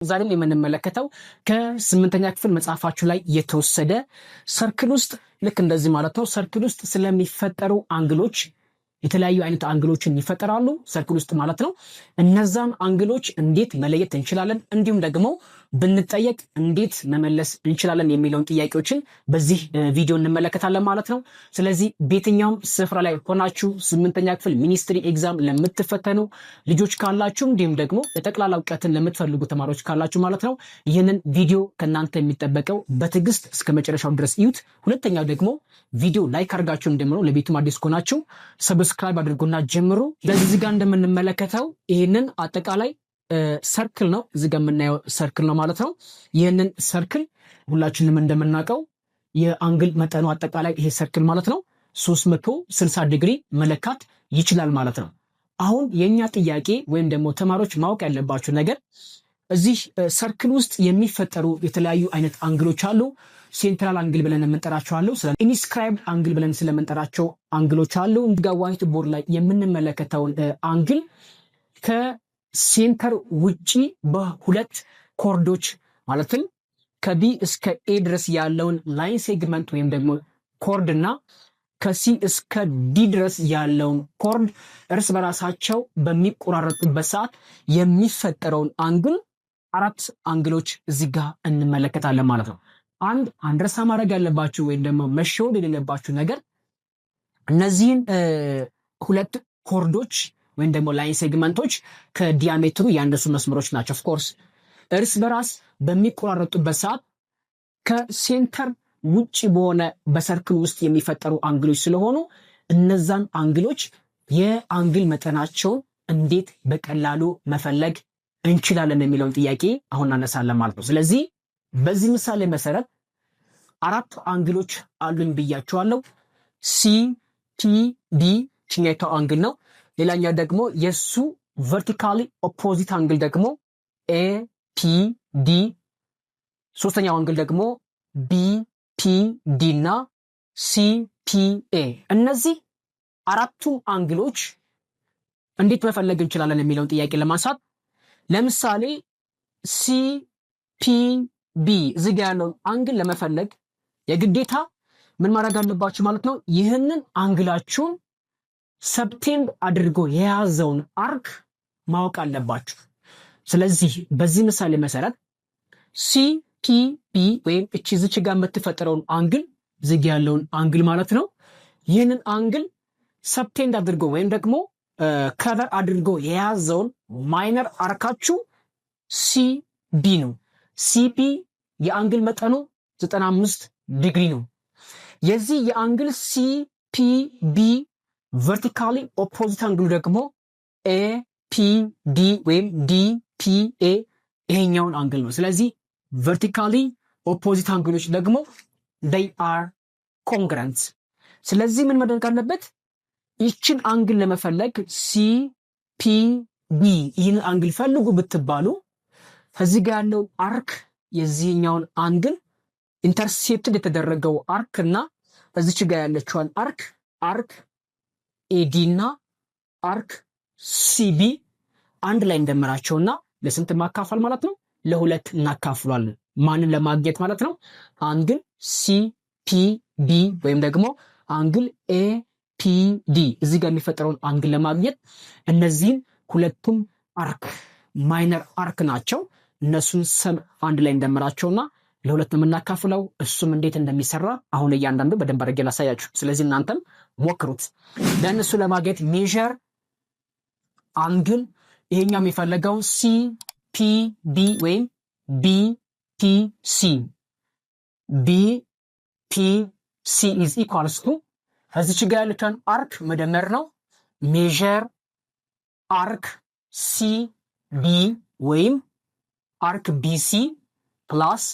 ዛሬም የምንመለከተው ከስምንተኛ ክፍል መጽሐፋችሁ ላይ የተወሰደ ሰርክል ውስጥ ልክ እንደዚህ ማለት ነው። ሰርክል ውስጥ ስለሚፈጠሩ አንግሎች የተለያዩ አይነት አንግሎችን ይፈጠራሉ ሰርክል ውስጥ ማለት ነው። እነዛን አንግሎች እንዴት መለየት እንችላለን፣ እንዲሁም ደግሞ ብንጠየቅ እንዴት መመለስ እንችላለን የሚለውን ጥያቄዎችን በዚህ ቪዲዮ እንመለከታለን ማለት ነው። ስለዚህ በየትኛውም ስፍራ ላይ ሆናችሁ ስምንተኛ ክፍል ሚኒስትሪ ኤግዛም ለምትፈተኑ ልጆች ካላችሁ፣ እንዲሁም ደግሞ ለጠቅላላ እውቀትን ለምትፈልጉ ተማሪዎች ካላችሁ ማለት ነው ይህንን ቪዲዮ ከእናንተ የሚጠበቀው በትዕግስት እስከ መጨረሻው ድረስ እዩት። ሁለተኛው ደግሞ ቪዲዮ ላይክ አድርጋችሁ እንደምነው ለቤቱም አዲስ ከሆናችሁ ሰብስክራይብ አድርጉና ጀምሩ። ስለዚህ ጋር እንደምንመለከተው ይህንን አጠቃላይ ሰርክል ነው፣ እዚህ ጋር የምናየው ሰርክል ነው ማለት ነው። ይህንን ሰርክል ሁላችንም እንደምናውቀው የአንግል መጠኑ አጠቃላይ ይሄ ሰርክል ማለት ነው 360 ዲግሪ መለካት ይችላል ማለት ነው። አሁን የኛ ጥያቄ ወይም ደግሞ ተማሪዎች ማወቅ ያለባቸው ነገር እዚህ ሰርክል ውስጥ የሚፈጠሩ የተለያዩ አይነት አንግሎች አሉ። ሴንትራል አንግል ብለን የምንጠራቸው አሉ። ኢንስክራይብድ አንግል ብለን ስለምንጠራቸው አንግሎች አሉ። እንዲጋ ዋይት ቦርድ ላይ የምንመለከተውን አንግል ከሴንተር ውጪ በሁለት ኮርዶች ማለትም ከቢ እስከ ኤ ድረስ ያለውን ላይን ሴግመንት ወይም ደግሞ ኮርድ እና ከሲ እስከ ዲ ድረስ ያለውን ኮርድ እርስ በራሳቸው በሚቆራረጡበት ሰዓት የሚፈጠረውን አንግል አራት አንግሎች እዚህ ጋር እንመለከታለን ማለት ነው። አንድረሳ ማድረግ ያለባችሁ ወይም ደግሞ መሸወድ የሌለባችሁ ነገር እነዚህን ሁለት ኮርዶች ወይም ደግሞ ላይን ሴግመንቶች ከዲያሜትሩ ያነሱ መስመሮች ናቸው። ኦፍኮርስ እርስ በራስ በሚቆራረጡበት ሰዓት ከሴንተር ውጪ በሆነ በሰርክል ውስጥ የሚፈጠሩ አንግሎች ስለሆኑ እነዛን አንግሎች የአንግል መጠናቸውን እንዴት በቀላሉ መፈለግ እንችላለን የሚለውን ጥያቄ አሁን እናነሳለን ማለት ነው። ስለዚህ በዚህ ምሳሌ መሰረት አራት አንግሎች አሉኝ ብያቸዋለሁ። ሲ ቲ ዲ ችኛይታው አንግል ነው። ሌላኛው ደግሞ የሱ ቨርቲካሊ ኦፖዚት አንግል ደግሞ ኤ ፒ ዲ፣ ሶስተኛው አንግል ደግሞ ቢ ፒ ዲ እና ሲ ፒ ኤ። እነዚህ አራቱ አንግሎች እንዴት መፈለግ እንችላለን የሚለውን ጥያቄ ለማንሳት ለምሳሌ ሲ ፒ ቢ እዚህ ጋር ያለውን አንግል ለመፈለግ የግዴታ ምን ማድረግ አለባችሁ ማለት ነው? ይህንን አንግላችሁን ሰብቴንድ አድርጎ የያዘውን አርክ ማወቅ አለባችሁ። ስለዚህ በዚህ ምሳሌ መሰረት ሲ ፒ ቢ ወይም እቺ ዝች ጋር የምትፈጠረውን አንግል እዚህ ጋር ያለውን አንግል ማለት ነው። ይህንን አንግል ሰብቴንድ አድርጎ ወይም ደግሞ ከቨር አድርጎ የያዘውን ማይነር አርካችሁ ሲቢ ነው። ሲቢ የአንግል መጠኑ 95 ዲግሪ ነው። የዚህ የአንግል ሲፒቢ ቨርቲካሊ ኦፖዚት አንግሉ ደግሞ ኤፒዲ ወይም ዲፒኤ ይሄኛውን አንግል ነው። ስለዚህ ቨርቲካሊ ኦፖዚት አንግሎች ደግሞ they are congruent። ስለዚህ ምን ማድረግ አለበት? ይችን አንግል ለመፈለግ ሲፒቢ ይህን አንግል ፈልጉ ብትባሉ ከዚህ ጋር ያለውን አርክ የዚህኛውን አንግል ኢንተርሴፕትድ የተደረገው አርክ እና እዚች ጋር ያለችዋን አርክ ኤዲ እና አርክ ሲቢ አንድ ላይ እንደመራቸውና ለስንት ማካፈል ማለት ነው? ለሁለት እናካፍሏለን። ማንን ለማግኘት ማለት ነው? አንግል ሲፒቢ ወይም ደግሞ አንግል ኤፒዲ እዚህ ጋር የሚፈጠረውን አንግል ለማግኘት እነዚህን ሁለቱም አርክ ማይነር አርክ ናቸው። እነሱን ሰም አንድ ላይ እንደመራቸውና ለሁለት የምናካፍለው እሱም እንዴት እንደሚሰራ አሁን እያንዳንዱ በደንብ አድርጌ ላሳያችሁ። ስለዚህ እናንተም ሞክሩት። ለእነሱ ለማግኘት ሜዥር አንግል ይሄኛው የሚፈለገው ሲፒቢ ወይም ቢፒሲ ቢፒሲ ኢዝ ኢኳልስ ቱ ከዚች ጋር ያለችን አርክ መደመር ነው። ሜዥር አርክ ሲቢ ወይም አርክ ቢሲ ፕላስ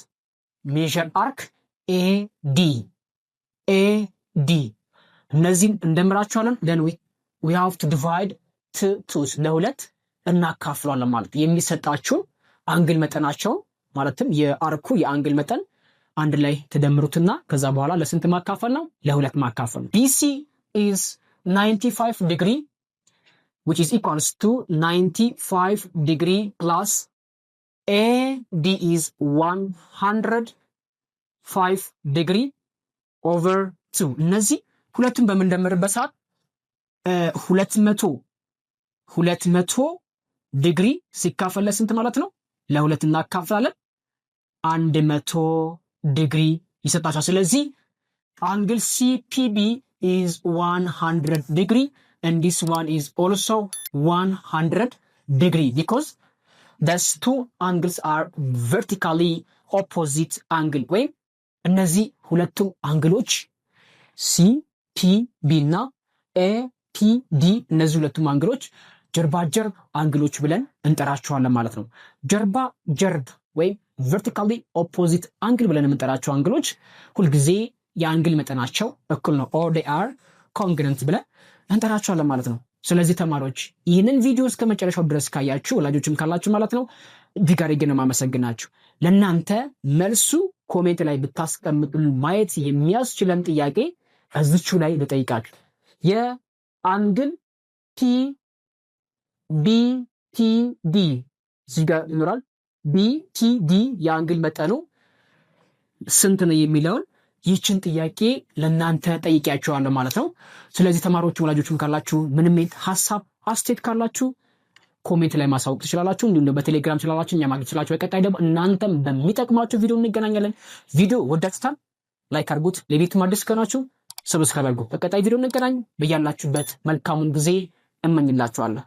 ሜዥር አርክ ኤዲ እነዚህን እንደምራቸዋለን። then we have to divide to ለሁለት እናካፍሏለን ማለት የሚሰጣችሁ አንግል መጠናቸው ማለትም የአርኩ የአንግል መጠን አንድ ላይ ተደምሩትና ከዛ በኋላ ለስንት ማካፈል ነው? ለሁለት ማካፈል ነው። BC is 95 degree which is equals to 95 degree plus AD is 105 ዲግሪ ኦቨር 2 እነዚህ ሁለቱን በምንደምርበት ሰዓት 200 ዲግሪ ሲካፈል ለስንት ማለት ነው? ለሁለት እናካፍላለን 100 ዲግሪ ይሰጣቸዋል። ስለዚህ አንግል CPB is 100 degree and this one is also 100 degree because these two angles are vertically opposite angle ወይም እነዚህ ሁለቱም አንግሎች CPB እና APD እነዚህ ሁለቱም አንግሎች ጀርባ ጀርብ አንግሎች ብለን እንጠራቸዋለን ማለት ነው። ጀርባ ጀርብ ወይም vertically opposite angle ብለን የምንጠራቸው አንግሎች ሁልጊዜ የአንግል መጠናቸው እኩል ነው or they are congruent ብለን እንጠራቸዋለን ማለት ነው። ስለዚህ ተማሪዎች ይህንን ቪዲዮ እስከ መጨረሻው ድረስ ካያችሁ ወላጆችም ካላችሁ ማለት ነው እጅግ አድርጌ ነው የማመሰግናችሁ። ለእናንተ መልሱ ኮሜንት ላይ ብታስቀምጡ ማየት የሚያስችለን ጥያቄ እዚቹ ላይ ልጠይቃችሁ። የአንግል BTD እዚህ ጋር ይኖራል። BTD የአንግል መጠኑ ስንት ነው የሚለውን ይህችን ጥያቄ ለእናንተ ጠይቂያችኋለሁ ማለት ነው። ስለዚህ ተማሪዎች ወላጆችም ካላችሁ ምንም ሀሳብ አስተያየት ካላችሁ ኮሜንት ላይ ማሳወቅ ትችላላችሁ። እንዲሁም በቴሌግራም ቻናላችን እኛ ማግኘት ትችላላችሁ። በቀጣይ ደግሞ እናንተም በሚጠቅማችሁ ቪዲዮ እንገናኛለን። ቪዲዮ ወዳችሁታል ላይክ አድርጉት። ለቤቱም አዲስ ከሆናችሁ ሰብስክራይብ አድርጉ። በቀጣይ ቪዲዮ እንገናኝ። በያላችሁበት መልካሙን ጊዜ እመኝላችኋለሁ።